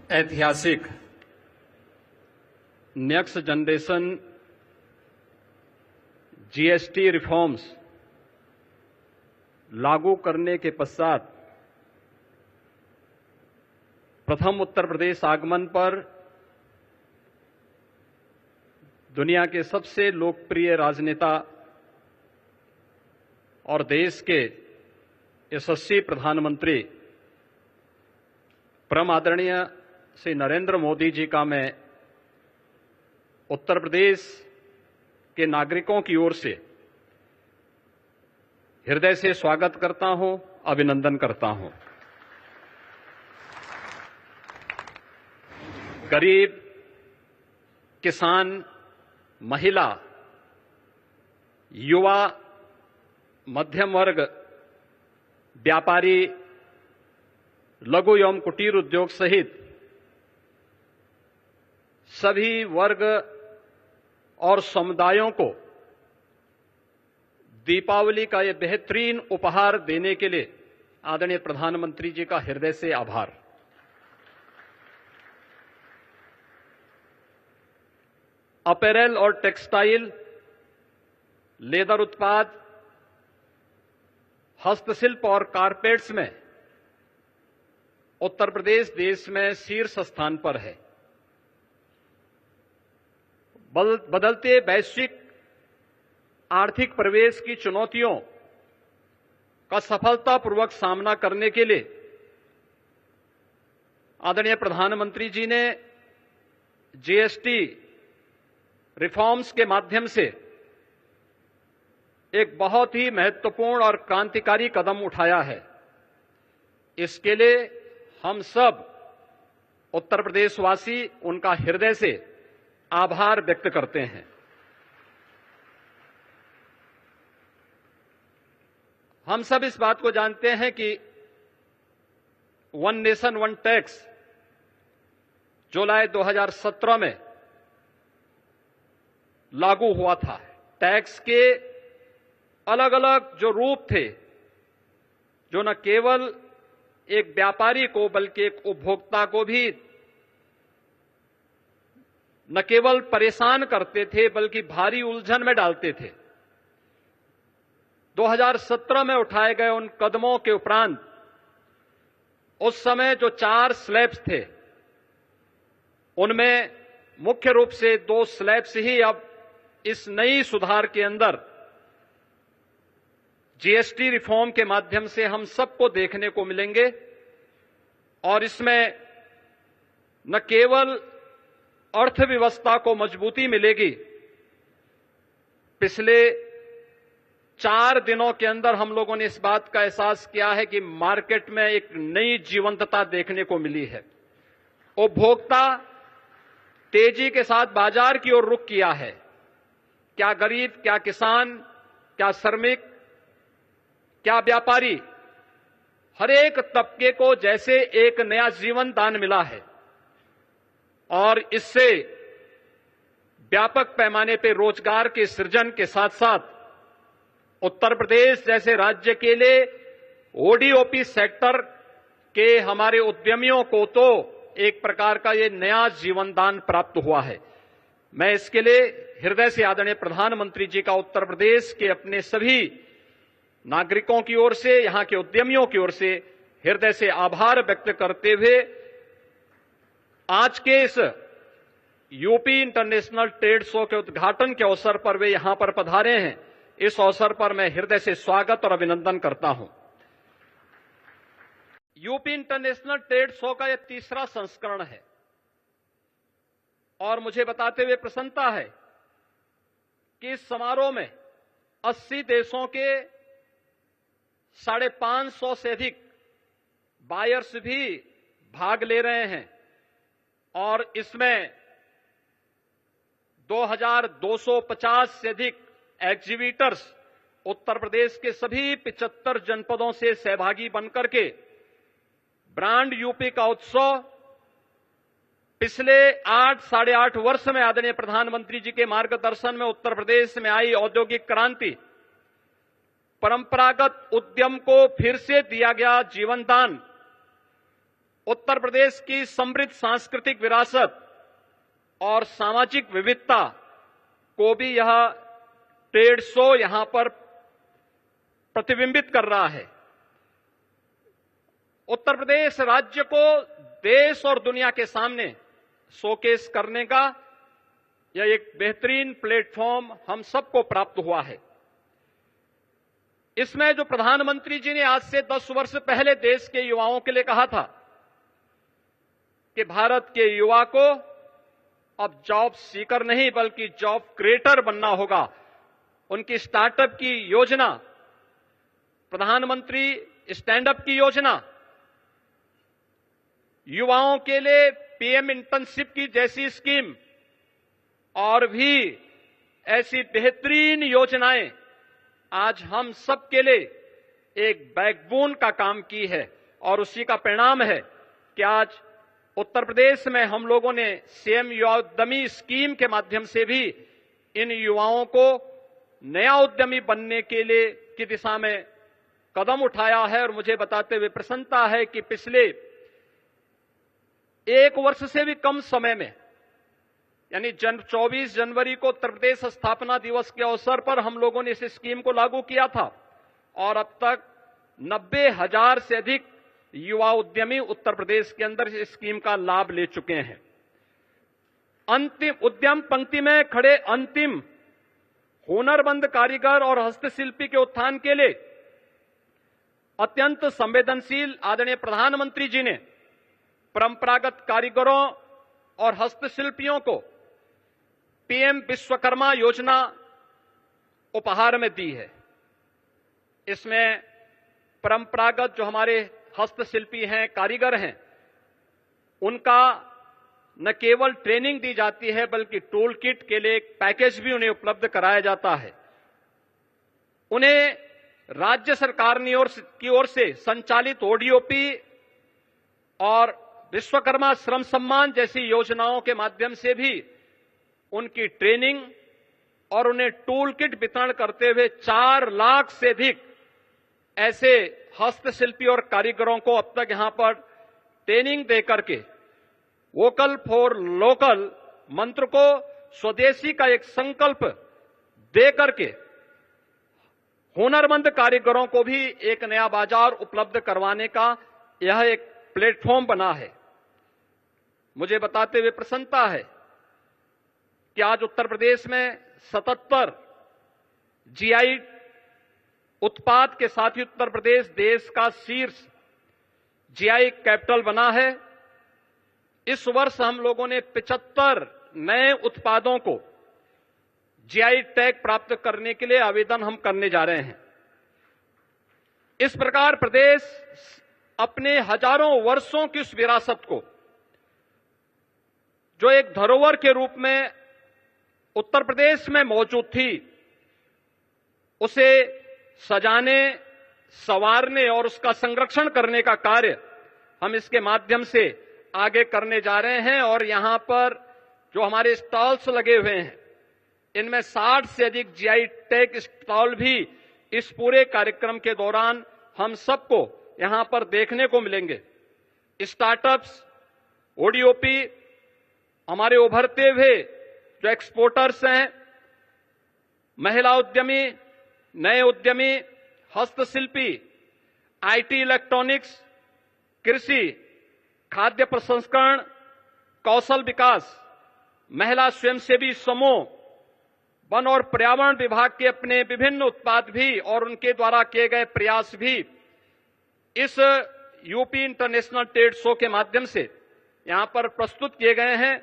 ऐतिहासिक next generation GST reforms लागू करने के पश्चात प्रथम उत्तर प्रदेश आगमन पर दुनिया के सबसे लोकप्रिय राजनेता और देश के यशस्वी प्रधानमंत्री परम आदरणीय श्री नरेंद्र मोदी जी का मैं उत्तर प्रदेश के नागरिकों की ओर से हृदय से स्वागत करता हूं, अभिनंदन करता हूं। गरीब, किसान, महिला, युवा, मध्यम वर्ग, व्यापारी, लघु एवं कुटीर उद्योग सहित सभी वर्ग और समुदायों को दीपावली का यह बेहतरीन उपहार देने के लिए आदरणीय प्रधानमंत्री जी का हृदय से आभार। अपैरल और टेक्सटाइल, लेदर उत्पाद, हस्तशिल्प और कारपेट्स में उत्तर प्रदेश देश में शीर्ष स्थान पर है। बदलते वैश्विक आर्थिक परिवेश की चुनौतियों का सफलतापूर्वक सामना करने के लिए आदरणीय प्रधानमंत्री जी ने जीएसटी रिफॉर्म्स के माध्यम से एक बहुत ही महत्वपूर्ण और क्रांतिकारी कदम उठाया है। इसके लिए हम सब उत्तर प्रदेशवासी उनका हृदय से आभार व्यक्त करते हैं। हम सब इस बात को जानते हैं कि वन नेशन वन टैक्स जुलाई 2017 में लागू हुआ था। टैक्स के अलग अलग जो रूप थे, जो न केवल एक व्यापारी को बल्कि एक उपभोक्ता को भी न केवल परेशान करते थे बल्कि भारी उलझन में डालते थे। 2017 में उठाए गए उन कदमों के उपरांत उस समय जो 4 स्लैब्स थे, उनमें मुख्य रूप से 2 स्लैब्स ही अब इस नई सुधार के अंदर जीएसटी रिफॉर्म के माध्यम से हम सबको देखने को मिलेंगे। और इसमें न केवल अर्थव्यवस्था को मजबूती मिलेगी, पिछले 4 दिनों के अंदर हम लोगों ने इस बात का एहसास किया है कि मार्केट में एक नई जीवंतता देखने को मिली है। उपभोक्ता तेजी के साथ बाजार की ओर रुख किया है। क्या गरीब, क्या किसान, क्या श्रमिक, क्या व्यापारी, हर एक तबके को जैसे एक नया जीवन दान मिला है और इससे व्यापक पैमाने पर रोजगार के सृजन के साथ साथ उत्तर प्रदेश जैसे राज्य के लिए ओडीओपी सेक्टर के हमारे उद्यमियों को तो एक प्रकार का ये नया जीवन दान प्राप्त हुआ है। मैं इसके लिए हृदय से आदरणीय प्रधानमंत्री जी का उत्तर प्रदेश के अपने सभी नागरिकों की ओर से, यहां के उद्यमियों की ओर से हृदय से आभार व्यक्त करते हुए आज के इस यूपी इंटरनेशनल ट्रेड शो के उद्घाटन के अवसर पर वे यहां पर पधारे हैं। इस अवसर पर मैं हृदय से स्वागत और अभिनंदन करता हूं। यूपी इंटरनेशनल ट्रेड शो का यह 3रा संस्करण है और मुझे बताते हुए प्रसन्नता है कि इस समारोह में 80 देशों के 550 से अधिक बायर्स भी भाग ले रहे हैं और इसमें 2250 से अधिक एग्जीबिटर्स उत्तर प्रदेश के सभी 75 जनपदों से सहभागी बनकर के ब्रांड यूपी का उत्सव पिछले 8 साढ़े 8 वर्ष में आदरणीय प्रधानमंत्री जी के मार्गदर्शन में उत्तर प्रदेश में आई औद्योगिक क्रांति, परंपरागत उद्यम को फिर से दिया गया जीवन दान उत्तर प्रदेश की समृद्ध सांस्कृतिक विरासत और सामाजिक विविधता को भी यह ट्रेड शो यहां पर प्रतिबिंबित कर रहा है। उत्तर प्रदेश राज्य को देश और दुनिया के सामने शोकेस करने का यह एक बेहतरीन प्लेटफॉर्म हम सबको प्राप्त हुआ है। इसमें जो प्रधानमंत्री जी ने आज से 10 वर्ष पहले देश के युवाओं के लिए कहा था कि भारत के युवा को अब जॉब सीकर नहीं बल्कि जॉब क्रिएटर बनना होगा, उनकी स्टार्टअप की योजना, प्रधानमंत्री स्टैंडअप की योजना, युवाओं के लिए पीएम इंटर्नशिप की जैसी स्कीम और भी ऐसी बेहतरीन योजनाएं आज हम सब के लिए एक बैकबोन का काम की है और उसी का परिणाम है कि आज उत्तर प्रदेश में हम लोगों ने सीएम युवा उद्यमी स्कीम के माध्यम से भी इन युवाओं को नया उद्यमी बनने के लिए की दिशा में कदम उठाया है। और मुझे बताते हुए प्रसन्नता है कि पिछले 1 वर्ष से भी कम समय में यानी 24 जनवरी को उत्तर प्रदेश स्थापना दिवस के अवसर पर हम लोगों ने इस स्कीम को लागू किया था और अब तक 90,000 से अधिक युवा उद्यमी उत्तर प्रदेश के अंदर इस स्कीम का लाभ ले चुके हैं। अंतिम उद्यम पंक्ति में खड़े अंतिम हुनरमंद कारीगर और हस्तशिल्पी के उत्थान के लिए अत्यंत संवेदनशील आदरणीय प्रधानमंत्री जी ने परंपरागत कारीगरों और हस्तशिल्पियों को पीएम विश्वकर्मा योजना उपहार में दी है। इसमें परंपरागत जो हमारे हस्तशिल्पी हैं, कारीगर हैं, उनका न केवल ट्रेनिंग दी जाती है बल्कि टूल किट के लिए एक पैकेज भी उन्हें उपलब्ध कराया जाता है। उन्हें राज्य सरकार की ओर से संचालित ओडीओपी और विश्वकर्मा श्रम सम्मान जैसी योजनाओं के माध्यम से भी उनकी ट्रेनिंग और उन्हें टूल किट वितरण करते हुए 4 लाख से अधिक ऐसे हस्तशिल्पी और कारीगरों को अब तक यहां पर ट्रेनिंग देकर के वोकल फॉर लोकल मंत्र को स्वदेशी का एक संकल्प देकर के हुनरमंद कारीगरों को भी एक नया बाजार उपलब्ध करवाने का यह एक प्लेटफॉर्म बना है। मुझे बताते हुए प्रसन्नता है कि आज उत्तर प्रदेश में 77 जीआई उत्पाद के साथ ही उत्तर प्रदेश देश का शीर्ष जीआई कैपिटल बना है। इस वर्ष हम लोगों ने 75 नए उत्पादों को जीआई टैग प्राप्त करने के लिए आवेदन हम करने जा रहे हैं। इस प्रकार प्रदेश अपने हजारों वर्षों की उस विरासत को जो एक धरोहर के रूप में उत्तर प्रदेश में मौजूद थी, उसे सजाने, संवारने और उसका संरक्षण करने का कार्य हम इसके माध्यम से आगे करने जा रहे हैं। और यहां पर जो हमारे स्टॉल्स लगे हुए हैं, इनमें 60 से अधिक जीआई टैग स्टॉल भी इस पूरे कार्यक्रम के दौरान हम सबको यहां पर देखने को मिलेंगे। स्टार्टअप्स, ओडीओपी, हमारे उभरते हुए जो एक्सपोर्टर्स हैं, महिला उद्यमी, नए उद्यमी, हस्तशिल्पी, आईटी, इलेक्ट्रॉनिक्स, कृषि, खाद्य प्रसंस्करण, कौशल विकास, महिला स्वयंसेवी समूह, वन और पर्यावरण विभाग के अपने विभिन्न उत्पाद भी और उनके द्वारा किए गए प्रयास भी इस यूपी इंटरनेशनल ट्रेड शो के माध्यम से यहां पर प्रस्तुत किए गए हैं।